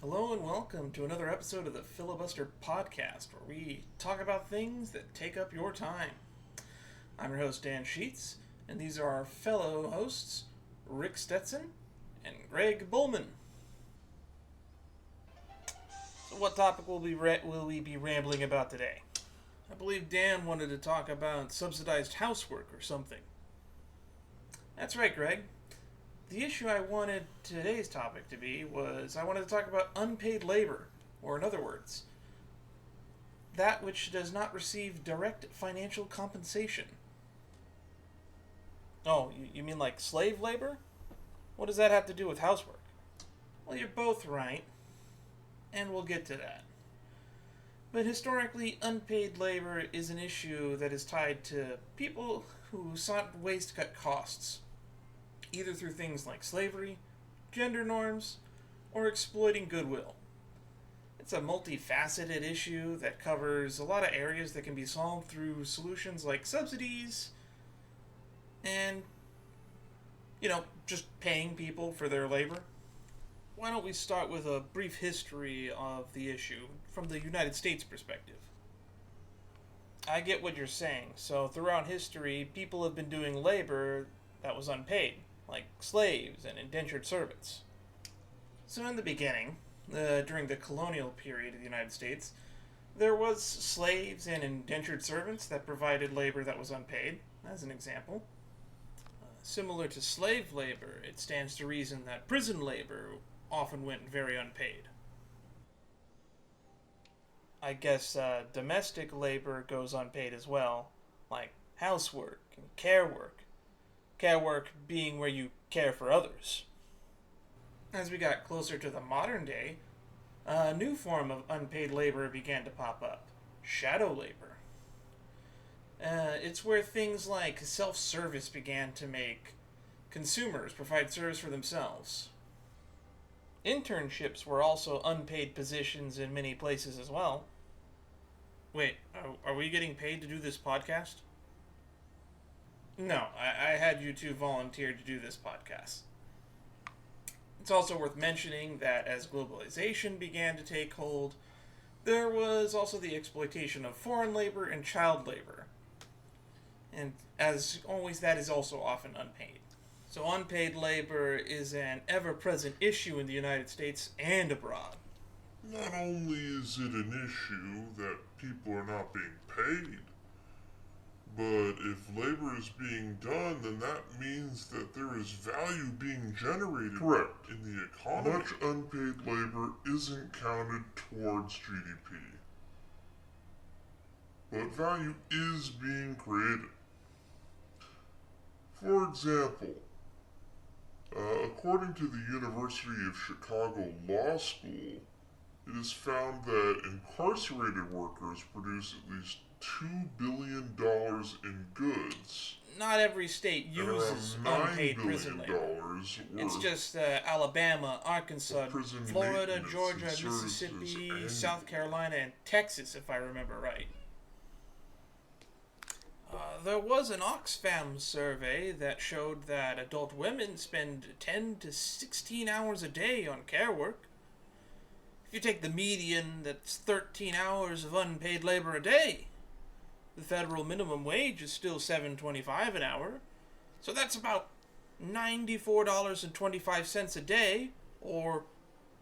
Hello and welcome to another episode of the Filibuster podcast, where we talk about things that take up your time. I'm your host, Dan Sheets, and these are our fellow hosts, Rick Stetson and Greg Bullman. So what topic will we be rambling about today? I believe Dan wanted to talk about subsidized housework or something. That's right, Greg. The issue I wanted today's topic to be was I wanted to talk about unpaid labor, or in other words, that which does not receive direct financial compensation. Oh, you mean like slave labor? What does that have to do with housework? Well, you're both right, and we'll get to that. But historically, unpaid labor is an issue that is tied to people who sought ways to cut costs, either through things like slavery, gender norms, or exploiting goodwill. It's a multifaceted issue that covers a lot of areas that can be solved through solutions like subsidies and, just paying people for their labor. Why don't we start with a brief history of the issue from the United States perspective? I get what you're saying. So throughout history, people have been doing labor that was unpaid, like slaves and indentured servants. So in the beginning, during the colonial period of the United States, there was slaves and indentured servants that provided labor that was unpaid, as an example. Similar to slave labor, it stands to reason that prison labor often went very unpaid. I guess domestic labor goes unpaid as well, like housework and care work. Care work being where you care for others. As we got closer to the modern day, a new form of unpaid labor began to pop up: shadow labor. It's where things like self-service began to make consumers provide service for themselves. Internships were also unpaid positions in many places as well. Wait, are we getting paid to do this podcast? No, I had you two volunteer to do this podcast. It's also worth mentioning that as globalization began to take hold, there was also the exploitation of foreign labor and child labor. And as always, that is also often unpaid. So unpaid labor is an ever-present issue in the United States and abroad. Not only is it an issue that people are not being paid, but if labor is being done, then that means that there is value being generated. Correct. In the economy. Much unpaid labor isn't counted towards GDP. But value is being created. For example, according to the University of Chicago Law School, it is found that incarcerated workers produce at least $2 billion in goods. Not every state uses unpaid prison labor. It's just Alabama, Arkansas, Florida, Georgia, Mississippi, South Carolina, and Texas, if I remember right. There was an Oxfam survey that showed that adult women spend 10 to 16 hours a day on care work. If you take the median, that's 13 hours of unpaid labor a day. The federal minimum wage is still $7.25 an hour, so that's about $94.25 a day, or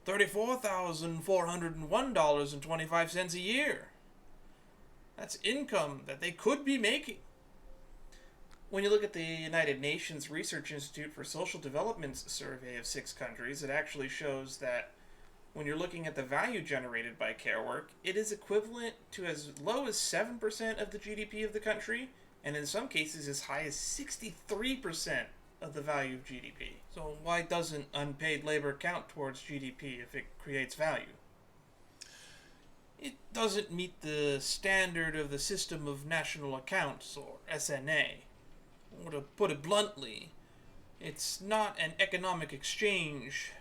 $34,401.25 a year. That's income that they could be making. When you look at the United Nations Research Institute for Social Development's survey of 6 countries, it actually shows that when you're looking at the value generated by care work, it is equivalent to as low as 7% of the GDP of the country, and in some cases as high as 63% of the value of GDP. So why doesn't unpaid labor count towards GDP if it creates value? It doesn't meet the standard of the System of National Accounts, or SNA. Or to put it bluntly, it's not an economic exchange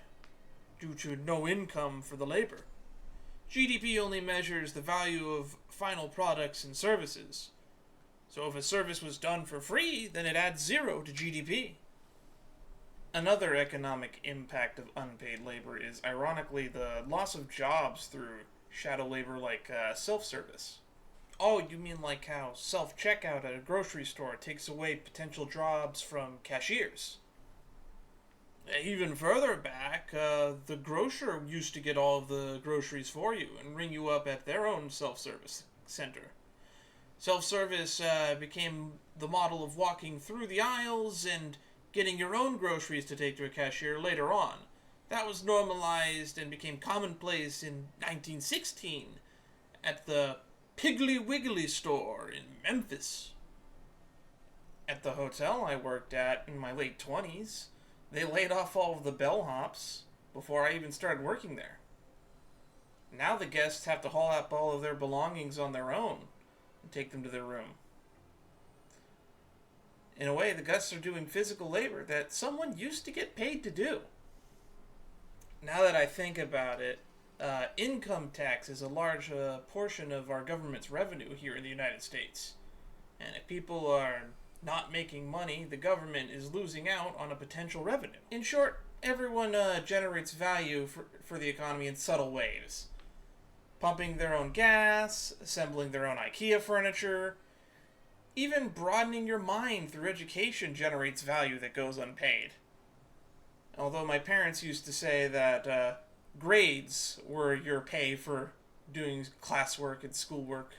due to no income for the labor. GDP only measures the value of final products and services. So if a service was done for free, then it adds 0 to GDP. Another economic impact of unpaid labor is, ironically, the loss of jobs through shadow labor like self-service. Oh, you mean like how self-checkout at a grocery store takes away potential jobs from cashiers? Even further back, the grocer used to get all of the groceries for you and ring you up at their own self-service center. Self-service became the model of walking through the aisles and getting your own groceries to take to a cashier later on. That was normalized and became commonplace in 1916 at the Piggly Wiggly store in Memphis. At the hotel I worked at in my late 20s, they laid off all of the bellhops before I even started working there. Now the guests have to haul up all of their belongings on their own and take them to their room. In a way, the guests are doing physical labor that someone used to get paid to do. Now that I think about it, income tax is a large portion of our government's revenue here in the United States. And if people are not making money, the government is losing out on a potential revenue. In short, everyone generates value for the economy in subtle ways. Pumping their own gas, assembling their own IKEA furniture, even broadening your mind through education generates value that goes unpaid. Although my parents used to say that grades were your pay for doing classwork and schoolwork.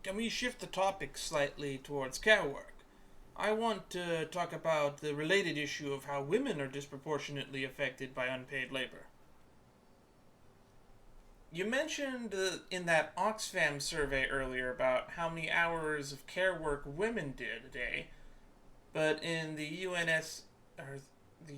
Can we shift the topic slightly towards care work? I want to talk about the related issue of how women are disproportionately affected by unpaid labor. You mentioned in that Oxfam survey earlier about how many hours of care work women did a day, but in the UNRSID, the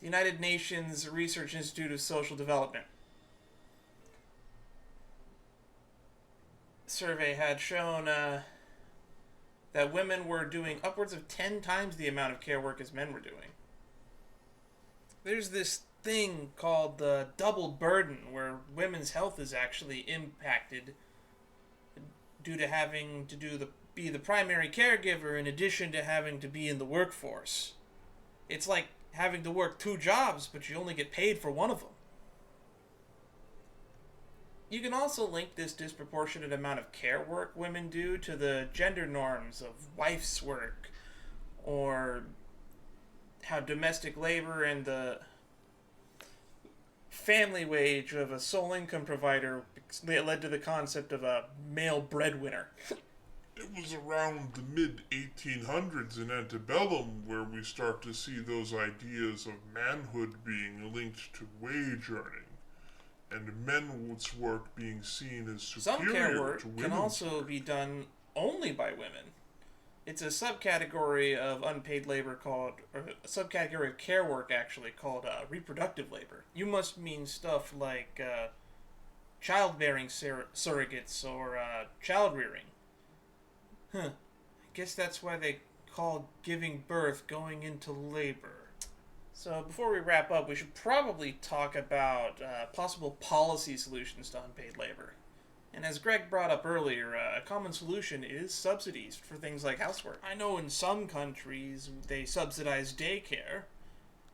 United Nations Research Institute of Social Development survey had shown that women were doing upwards of 10 times the amount of care work as men were doing. There's this thing called the double burden, where women's health is actually impacted due to having to be the primary caregiver in addition to having to be in the workforce. It's like having to work 2 jobs, but you only get paid for one of them. You can also link this disproportionate amount of care work women do to the gender norms of wife's work, or how domestic labor and the family wage of a sole income provider led to the concept of a male breadwinner. It was around the mid-1800s in antebellum where we start to see those ideas of manhood being linked to wage earning, and men's work being seen as superior Some care work to women's can also work. be done only by women. It's a subcategory of unpaid labor called, or a subcategory of care work actually, called reproductive labor. You must mean stuff like childbearing surrogates or child rearing. I guess that's why they call giving birth going into labor. So before we wrap up, we should probably talk about possible policy solutions to unpaid labor. And as Greg brought up earlier, a common solution is subsidies for things like housework. I know in some countries they subsidize daycare.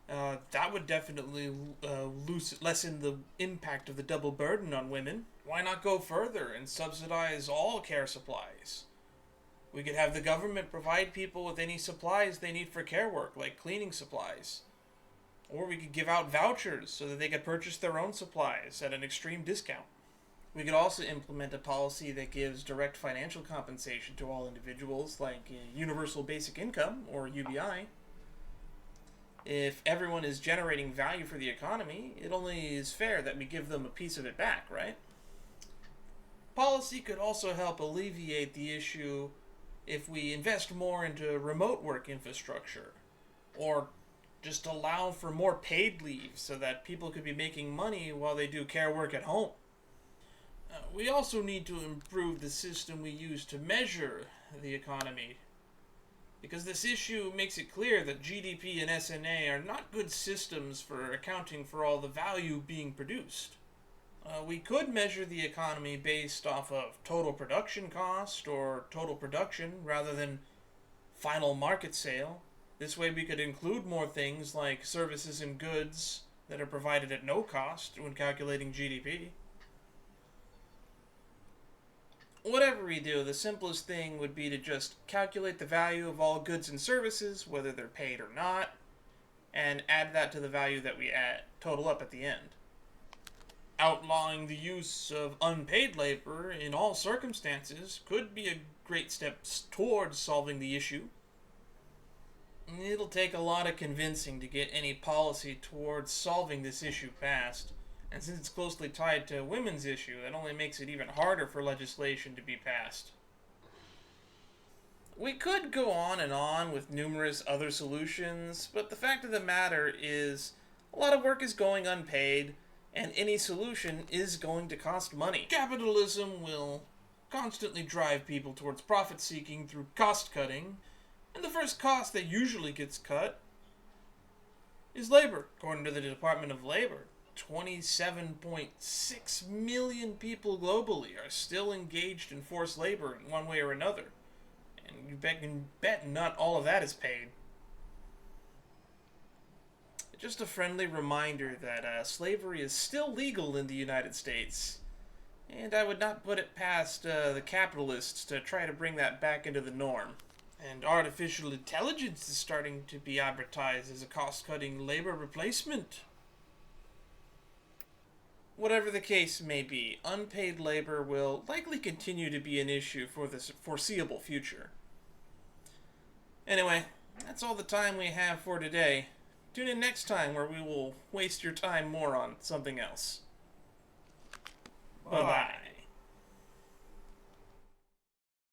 That would definitely lessen the impact of the double burden on women. Why not go further and subsidize all care supplies? We could have the government provide people with any supplies they need for care work, like cleaning supplies. Or we could give out vouchers so that they could purchase their own supplies at an extreme discount. We could also implement a policy that gives direct financial compensation to all individuals, like Universal Basic Income, or UBI. If everyone is generating value for the economy, it only is fair that we give them a piece of it back, right? Policy could also help alleviate the issue if we invest more into remote work infrastructure, or just allow for more paid leave so that people could be making money while they do care work at home. We also need to improve the system we use to measure the economy, because this issue makes it clear that GDP and SNA are not good systems for accounting for all the value being produced. We could measure the economy based off of total production cost or total production rather than final market sale. This way we could include more things like services and goods that are provided at no cost when calculating GDP. Whatever we do, the simplest thing would be to just calculate the value of all goods and services, whether they're paid or not, and add that to the value that we total up at the end. Outlawing the use of unpaid labor in all circumstances could be a great step towards solving the issue. It'll take a lot of convincing to get any policy towards solving this issue passed, and since it's closely tied to a women's issue, that only makes it even harder for legislation to be passed. We could go on with numerous other solutions, but the fact of the matter is a lot of work is going unpaid, and any solution is going to cost money. Capitalism will constantly drive people towards profit seeking through cost cutting, and the first cost that usually gets cut is labor. According to the Department of Labor, 27.6 million people globally are still engaged in forced labor in one way or another. And you can bet not all of that is paid. Just a friendly reminder that slavery is still legal in the United States, and I would not put it past the capitalists to try to bring that back into the norm. And artificial intelligence is starting to be advertised as a cost-cutting labor replacement. Whatever the case may be, unpaid labor will likely continue to be an issue for the foreseeable future. Anyway, that's all the time we have for today. Tune in next time where we will waste your time more on something else. Bye-bye.